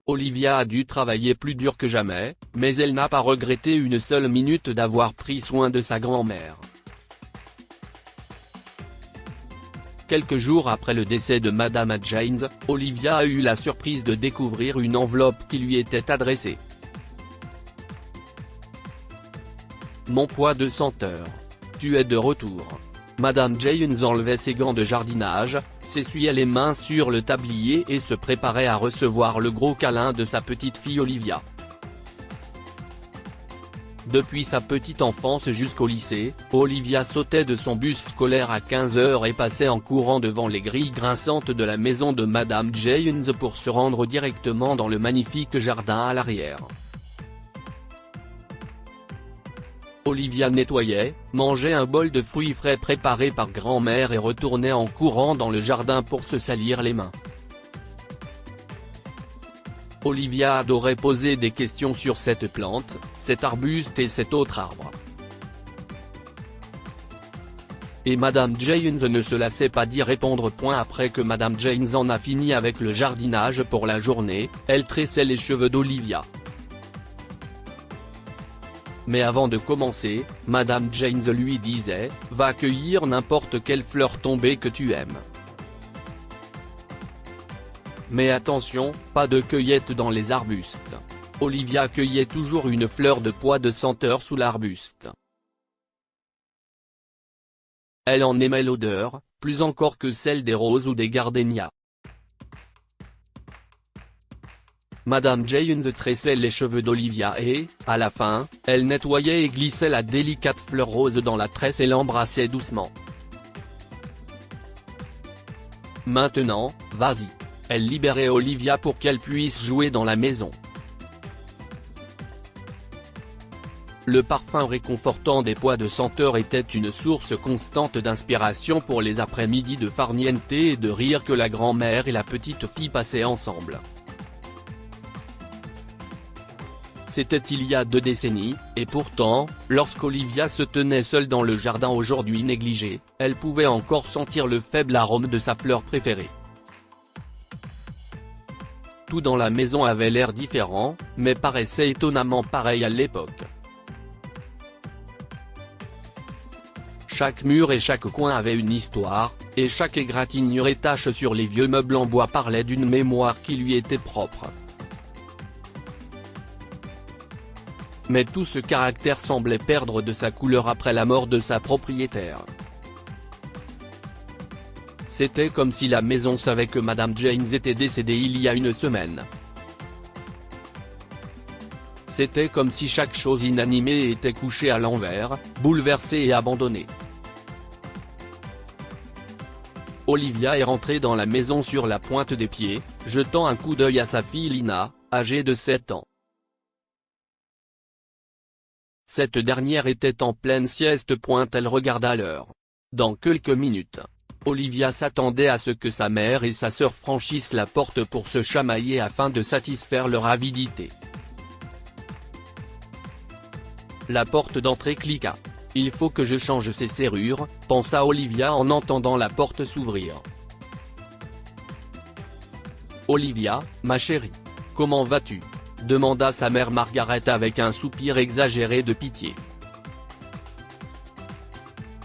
Olivia a dû travailler plus dur que jamais, mais elle n'a pas regretté une seule minute d'avoir pris soin de sa grand-mère. Quelques jours après le décès de Madame Jaynes, Olivia a eu la surprise de découvrir une enveloppe qui lui était adressée. Mon poids de senteur. Tu es de retour. Madame Jaynes enlevait ses gants de jardinage, s'essuyait les mains sur le tablier et se préparait à recevoir le gros câlin de sa petite fille Olivia. Depuis sa petite enfance jusqu'au lycée, Olivia sautait de son bus scolaire à 15 h et passait en courant devant les grilles grinçantes de la maison de Madame Jaynes pour se rendre directement dans le magnifique jardin à l'arrière. Olivia nettoyait, mangeait un bol de fruits frais préparé par grand-mère et retournait en courant dans le jardin pour se salir les mains. Olivia adorait poser des questions sur cette plante, cet arbuste et cet autre arbre. Et Madame Jaynes ne se lassait pas d'y répondre. Après que Madame Jaynes en a fini avec le jardinage pour la journée, elle tressait les cheveux d'Olivia. Mais avant de commencer, Madame Jaynes lui disait « Va cueillir n'importe quelle fleur tombée que tu aimes. Mais attention, pas de cueillette dans les arbustes. » Olivia cueillait toujours une fleur de pois de senteur sous l'arbuste. Elle en aimait l'odeur, plus encore que celle des roses ou des gardénias. Madame Jaynes tressait les cheveux d'Olivia et, à la fin, elle nettoyait et glissait la délicate fleur rose dans la tresse et l'embrassait doucement. Maintenant, vas-y. Elle libérait Olivia pour qu'elle puisse jouer dans la maison. Le parfum réconfortant des pois de senteur était une source constante d'inspiration pour les après-midi de farniente et de rire que la grand-mère et la petite fille passaient ensemble. C'était il y a 2 décennies, et pourtant, lorsqu'Olivia se tenait seule dans le jardin aujourd'hui négligé, elle pouvait encore sentir le faible arôme de sa fleur préférée. Tout dans la maison avait l'air différent, mais paraissait étonnamment pareil à l'époque. Chaque mur et chaque coin avait une histoire, et chaque égratignure et tache sur les vieux meubles en bois parlait d'une mémoire qui lui était propre. Mais tout ce caractère semblait perdre de sa couleur après la mort de sa propriétaire. C'était comme si la maison savait que Madame Jaynes était décédée il y a une semaine. C'était comme si chaque chose inanimée était couchée à l'envers, bouleversée et abandonnée. Olivia est rentrée dans la maison sur la pointe des pieds, jetant un coup d'œil à sa fille Lina, âgée de 7 ans. Cette dernière était en pleine sieste. Elle regarda l'heure. Dans quelques minutes. Olivia s'attendait à ce que sa mère et sa sœur franchissent la porte pour se chamailler afin de satisfaire leur avidité. La porte d'entrée cliqua. « Il faut que je change ces serrures », pensa Olivia en entendant la porte s'ouvrir. « Olivia, ma chérie. Comment vas-tu » demanda sa mère Margaret avec un soupir exagéré de pitié.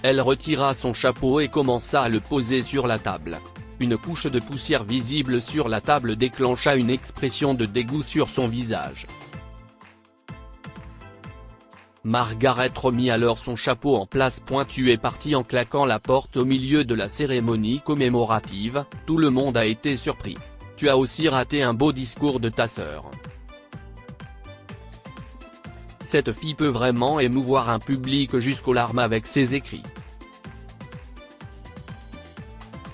Elle retira son chapeau et commença à le poser sur la table. Une couche de poussière visible sur la table déclencha une expression de dégoût sur son visage. Margaret remit alors son chapeau en place pointue et partit en claquant la porte au milieu de la cérémonie commémorative. Tout le monde a été surpris. « Tu as aussi raté un beau discours de ta sœur. Cette fille peut vraiment émouvoir un public jusqu'aux larmes avec ses écrits. »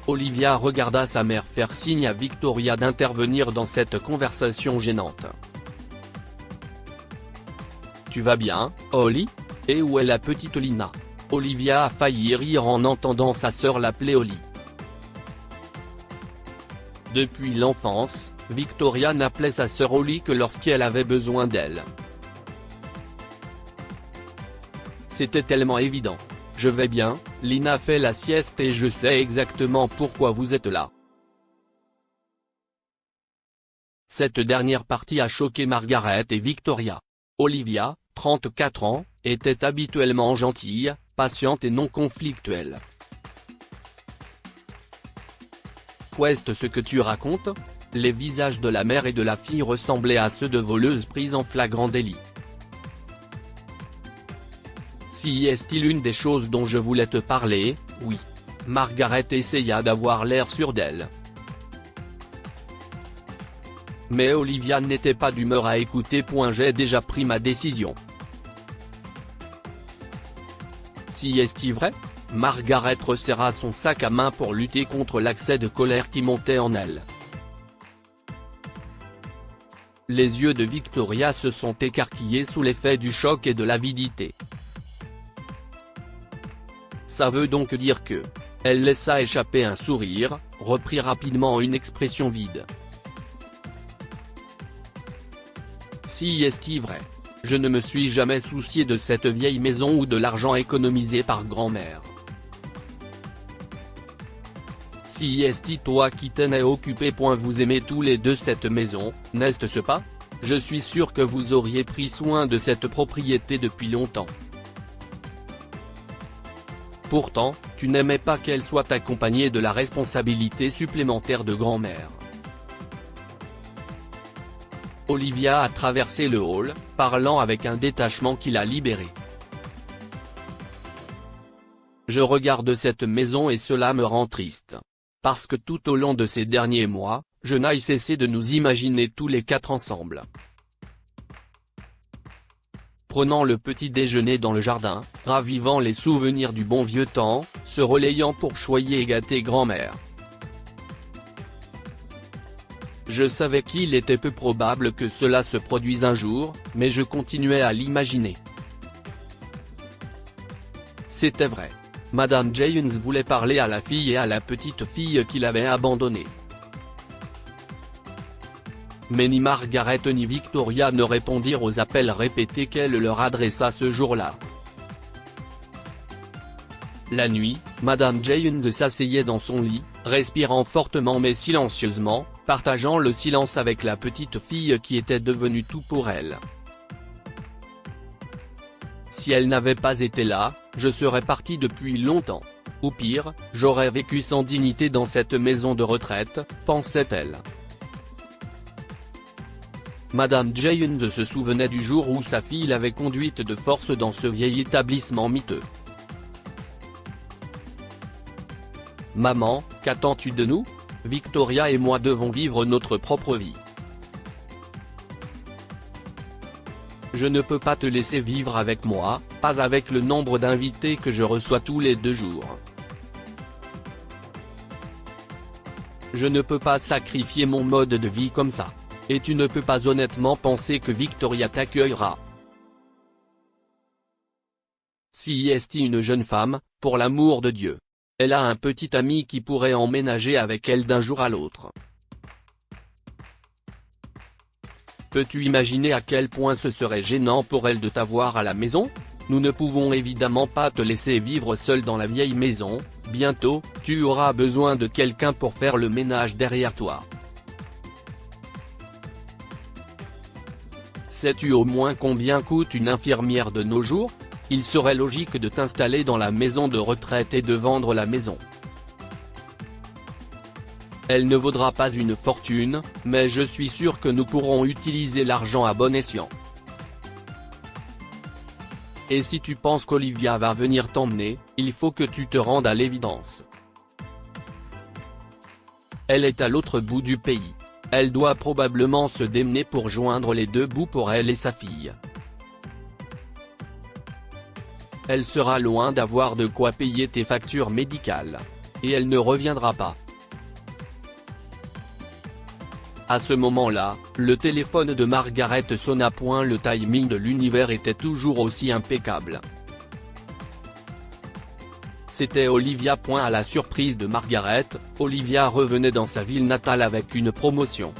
Olivia regarda sa mère faire signe à Victoria d'intervenir dans cette conversation gênante. « Tu vas bien, Ollie ? Et où est la petite Lina ?» Olivia a failli rire en entendant sa sœur l'appeler Ollie. Depuis l'enfance, Victoria n'appelait sa sœur Ollie que lorsqu'elle avait besoin d'elle. C'était tellement évident. « Je vais bien, Lina fait la sieste et je sais exactement pourquoi vous êtes là. » Cette dernière partie a choqué Margaret et Victoria. Olivia, 34 ans, était habituellement gentille, patiente et non conflictuelle. Qu'est-ce ce que tu racontes ? Les visages de la mère et de la fille ressemblaient à ceux de voleuses prises en flagrant délit. Si est-il une des choses dont je voulais te parler, oui. Margaret essaya d'avoir l'air sûre d'elle. Mais Olivia n'était pas d'humeur à écouter. J'ai déjà pris ma décision. Si est-il vrai ? Margaret resserra son sac à main pour lutter contre l'accès de colère qui montait en elle. Les yeux de Victoria se sont écarquillés sous l'effet du choc et de l'avidité. Ça veut donc dire que… Elle laissa échapper un sourire, reprit rapidement une expression vide. Si est-il vrai ? Je ne me suis jamais soucié de cette vieille maison ou de l'argent économisé par grand-mère. Si est-il toi qui tenais occupé. Vous aimez tous les deux cette maison, n'est-ce pas ? Je suis sûr que vous auriez pris soin de cette propriété depuis longtemps. Pourtant, tu n'aimais pas qu'elle soit accompagnée de la responsabilité supplémentaire de grand-mère. Olivia a traversé le hall, parlant avec un détachement qui l'a libérée. Je regarde cette maison et cela me rend triste. Parce que tout au long de ces derniers mois, je n'ai cessé de nous imaginer tous les quatre ensemble. Prenant le petit déjeuner dans le jardin, ravivant les souvenirs du bon vieux temps, se relayant pour choyer et gâter grand-mère. Je savais qu'il était peu probable que cela se produise un jour, mais je continuais à l'imaginer. C'était vrai. Madame Jones voulait parler à la fille et à la petite fille qu'il avait abandonnée. Mais ni Margaret ni Victoria ne répondirent aux appels répétés qu'elle leur adressa ce jour-là. La nuit, Madame Jones s'asseyait dans son lit, respirant fortement mais silencieusement, partageant le silence avec la petite fille qui était devenue tout pour elle. Si elle n'avait pas été là, je serais parti depuis longtemps. Ou pire, j'aurais vécu sans dignité dans cette maison de retraite, pensait-elle. Madame Jones se souvenait du jour où sa fille l'avait conduite de force dans ce vieil établissement miteux. « Maman, qu'attends-tu de nous ? Victoria et moi devons vivre notre propre vie. Je ne peux pas te laisser vivre avec moi, pas avec le nombre d'invités que je reçois tous les 2 jours. Je ne peux pas sacrifier mon mode de vie comme ça. Et tu ne peux pas honnêtement penser que Victoria t'accueillera. Si est une jeune femme, pour l'amour de Dieu. Elle a un petit ami qui pourrait emménager avec elle d'un jour à l'autre. Peux-tu imaginer à quel point ce serait gênant pour elle de t'avoir à la maison ? Nous ne pouvons évidemment pas te laisser vivre seule dans la vieille maison, bientôt, tu auras besoin de quelqu'un pour faire le ménage derrière toi. Sais-tu au moins combien coûte une infirmière de nos jours ? Il serait logique de t'installer dans la maison de retraite et de vendre la maison. Elle ne vaudra pas une fortune, mais je suis sûr que nous pourrons utiliser l'argent à bon escient. Et si tu penses qu'Olivia va venir t'emmener, il faut que tu te rendes à l'évidence. Elle est à l'autre bout du pays. Elle doit probablement se démener pour joindre les 2 bouts pour elle et sa fille. Elle sera loin d'avoir de quoi payer tes factures médicales. Et elle ne reviendra pas. À ce moment-là, le téléphone de Margaret sonna. Le timing de l'univers était toujours aussi impeccable. C'était Olivia. À la surprise de Margaret, Olivia revenait dans sa ville natale avec une promotion.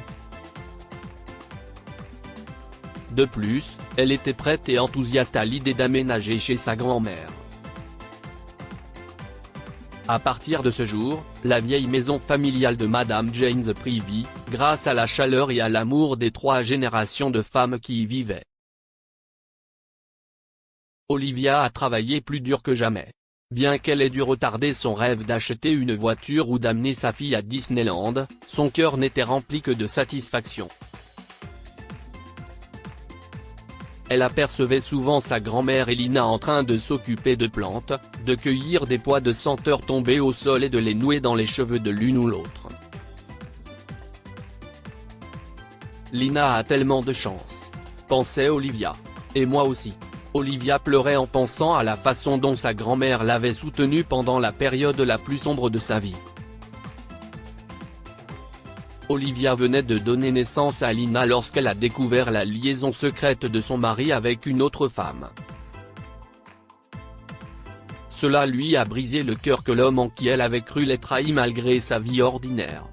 De plus, elle était prête et enthousiaste à l'idée d'aménager chez sa grand-mère. À partir de ce jour, la vieille maison familiale de Madame Jaynes prit vie, grâce à la chaleur et à l'amour des 3 générations de femmes qui y vivaient. Olivia a travaillé plus dur que jamais. Bien qu'elle ait dû retarder son rêve d'acheter une voiture ou d'amener sa fille à Disneyland, son cœur n'était rempli que de satisfaction. Elle apercevait souvent sa grand-mère Elina en train de s'occuper de plantes, de cueillir des pois de senteurs tombés au sol et de les nouer dans les cheveux de l'une ou l'autre. Lina a tellement de chance, pensait Olivia. Et moi aussi. Olivia pleurait en pensant à la façon dont sa grand-mère l'avait soutenue pendant la période la plus sombre de sa vie. Olivia venait de donner naissance à Lina lorsqu'elle a découvert la liaison secrète de son mari avec une autre femme. Cela lui a brisé le cœur que l'homme en qui elle avait cru l'ait trahi malgré sa vie ordinaire.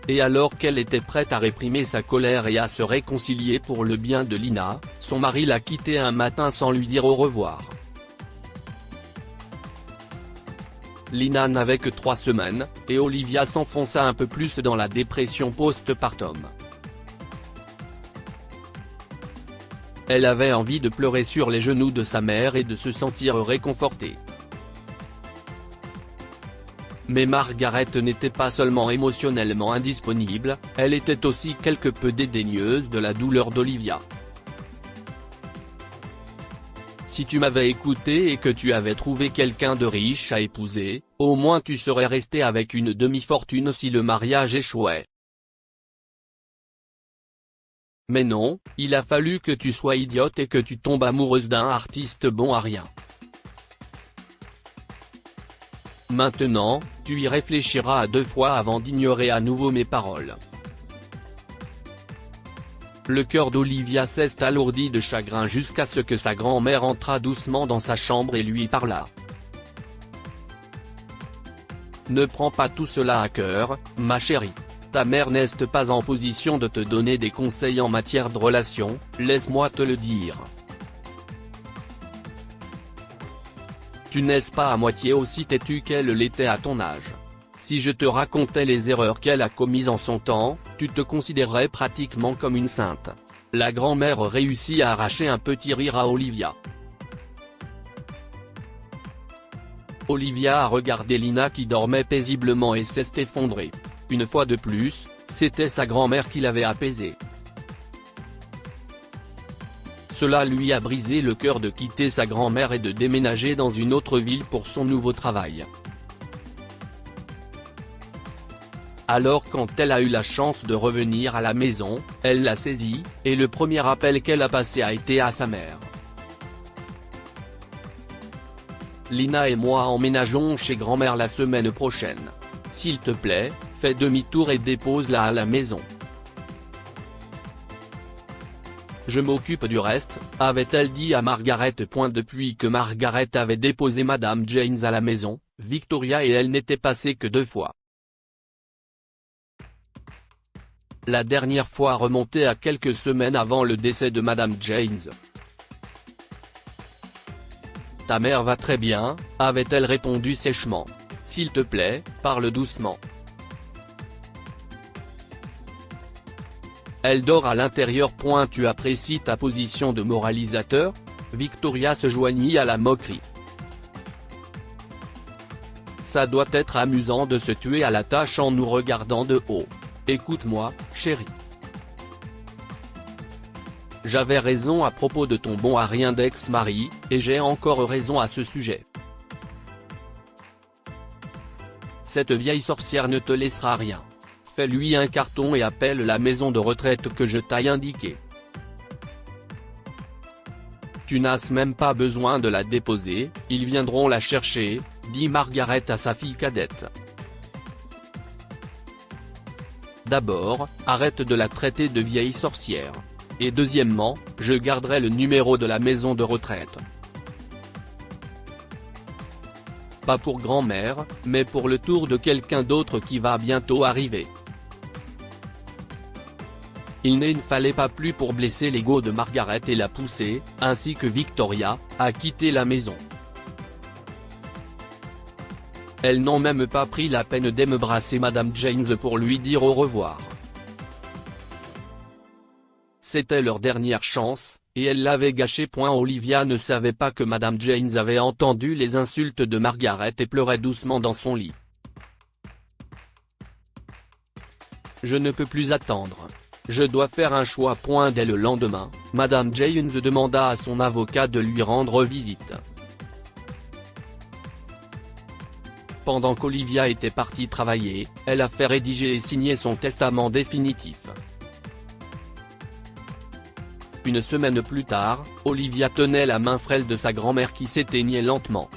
Et alors qu'elle était prête à réprimer sa colère et à se réconcilier pour le bien de Lina, son mari l'a quittée un matin sans lui dire au revoir. Lina n'avait que 3 semaines, et Olivia s'enfonça un peu plus dans la dépression post-partum. Elle avait envie de pleurer sur les genoux de sa mère et de se sentir réconfortée. Mais Margaret n'était pas seulement émotionnellement indisponible, elle était aussi quelque peu dédaigneuse de la douleur d'Olivia. Si tu m'avais écouté et que tu avais trouvé quelqu'un de riche à épouser, au moins tu serais resté avec une demi-fortune si le mariage échouait. Mais non, il a fallu que tu sois idiote et que tu tombes amoureuse d'un artiste bon à rien. Maintenant, tu y réfléchiras à 2 fois avant d'ignorer à nouveau mes paroles. Le cœur d'Olivia s'est alourdi de chagrin jusqu'à ce que sa grand-mère entra doucement dans sa chambre et lui parla. Ne prends pas tout cela à cœur, ma chérie. Ta mère n'est pas en position de te donner des conseils en matière de relations, laisse-moi te le dire. Tu n'es pas à moitié aussi têtu qu'elle l'était à ton âge. Si je te racontais les erreurs qu'elle a commises en son temps, tu te considérerais pratiquement comme une sainte. La grand-mère réussit à arracher un petit rire à Olivia. Olivia a regardé Lina qui dormait paisiblement et s'est effondrée. Une fois de plus, c'était sa grand-mère qui l'avait apaisée. Cela lui a brisé le cœur de quitter sa grand-mère et de déménager dans une autre ville pour son nouveau travail. Alors quand elle a eu la chance de revenir à la maison, elle l'a saisie, et le premier appel qu'elle a passé a été à sa mère. Lina et moi emménageons chez grand-mère la semaine prochaine. S'il te plaît, fais demi-tour et dépose-la à la maison. Je m'occupe du reste, avait-elle dit à Margaret. Depuis que Margaret avait déposé Madame Jaynes à la maison, Victoria et elle n'étaient passées que 2 fois. La dernière fois remontait à quelques semaines avant le décès de Madame Jaynes. Ta mère va très bien, avait-elle répondu sèchement. S'il te plaît, parle doucement. Elle dort à l'intérieur. Tu apprécies ta position de moralisateur? Victoria se joignit à la moquerie. Ça doit être amusant de se tuer à la tâche en nous regardant de haut. Écoute-moi, chérie. J'avais raison à propos de ton bon à rien d'ex-mari, et j'ai encore raison à ce sujet. Cette vieille sorcière ne te laissera rien. Fais-lui un carton et appelle la maison de retraite que je t'ai indiquée. Tu n'as même pas besoin de la déposer, ils viendront la chercher, dit Margaret à sa fille cadette. D'abord, arrête de la traiter de vieille sorcière. Et deuxièmement, je garderai le numéro de la maison de retraite. Pas pour grand-mère, mais pour le tour de quelqu'un d'autre qui va bientôt arriver. Il ne fallait pas plus pour blesser l'ego de Margaret et la pousser, ainsi que Victoria, à quitter la maison. Elles n'ont même pas pris la peine d'embrasser Madame Jaynes pour lui dire au revoir. C'était leur dernière chance, et elle l'avait gâchée. Olivia ne savait pas que Madame Jaynes avait entendu les insultes de Margaret et pleurait doucement dans son lit. Je ne peux plus attendre. Je dois faire un choix. Dès le lendemain, Madame Jaynes demanda à son avocat de lui rendre visite. Pendant qu'Olivia était partie travailler, elle a fait rédiger et signer son testament définitif. Une semaine plus tard, Olivia tenait la main frêle de sa grand-mère qui s'éteignait lentement.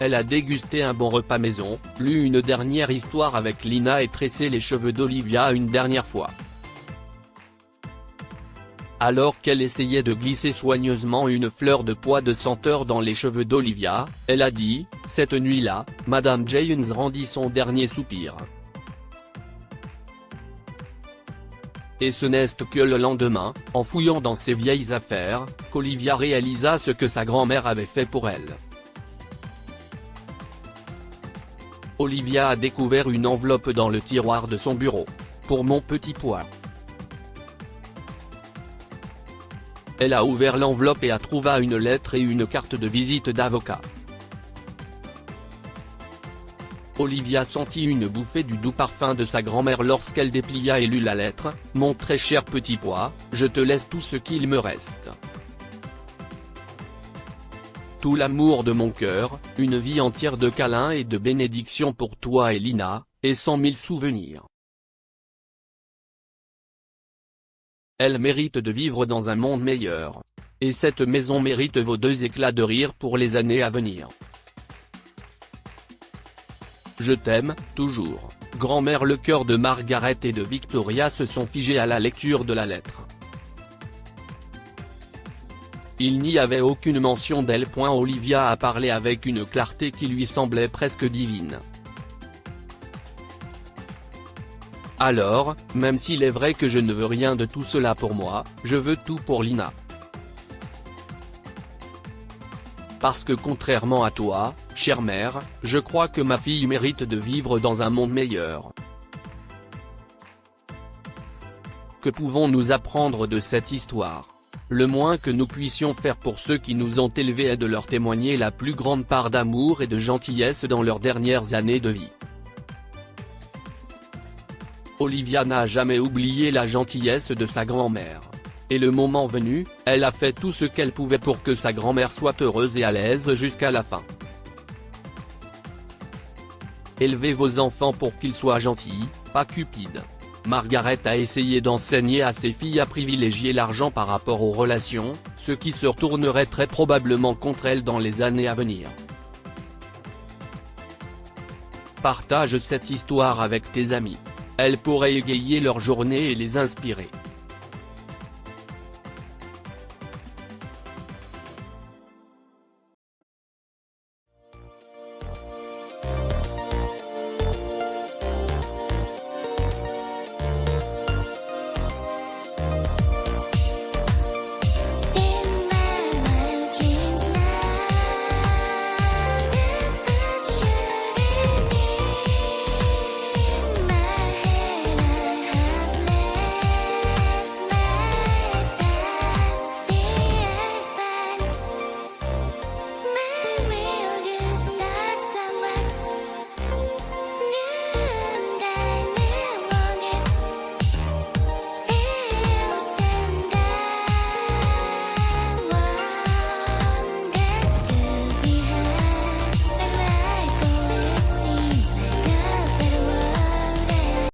Elle a dégusté un bon repas maison, lu une dernière histoire avec Lina et tressé les cheveux d'Olivia une dernière fois. Alors qu'elle essayait de glisser soigneusement une fleur de pois de senteur dans les cheveux d'Olivia, elle a dit, « Cette nuit-là, Madame Jaynes rendit son dernier soupir. » Et ce n'est que le lendemain, en fouillant dans ses vieilles affaires, qu'Olivia réalisa ce que sa grand-mère avait fait pour elle. Olivia a découvert une enveloppe dans le tiroir de son bureau. « Pour mon petit pois. » Elle a ouvert l'enveloppe et a trouvé une lettre et une carte de visite d'avocat. Olivia sentit une bouffée du doux parfum de sa grand-mère lorsqu'elle déplia et lut la lettre. « Mon très cher petit pois, je te laisse tout ce qu'il me reste. Tout l'amour de mon cœur, une vie entière de câlins et de bénédictions pour toi et Lina, et 100 000 souvenirs. Elle mérite de vivre dans un monde meilleur. Et cette maison mérite vos 2 éclats de rire pour les années à venir. Je t'aime, toujours. » Grand-mère. Le cœur de Margaret et de Victoria se sont figés à la lecture de la lettre. Il n'y avait aucune mention d'elle. Olivia a parlé avec une clarté qui lui semblait presque divine. Alors, même s'il est vrai que je ne veux rien de tout cela pour moi, je veux tout pour Lina. Parce que contrairement à toi, chère mère, je crois que ma fille mérite de vivre dans un monde meilleur. Que pouvons-nous apprendre de cette histoire ? Le moins que nous puissions faire pour ceux qui nous ont élevés est de leur témoigner la plus grande part d'amour et de gentillesse dans leurs dernières années de vie. Olivia n'a jamais oublié la gentillesse de sa grand-mère. Et le moment venu, elle a fait tout ce qu'elle pouvait pour que sa grand-mère soit heureuse et à l'aise jusqu'à la fin. Élevez vos enfants pour qu'ils soient gentils, pas cupides. Margaret a essayé d'enseigner à ses filles à privilégier l'argent par rapport aux relations, ce qui se retournerait très probablement contre elle dans les années à venir. Partage cette histoire avec tes amis. Elle pourrait égayer leur journée et les inspirer.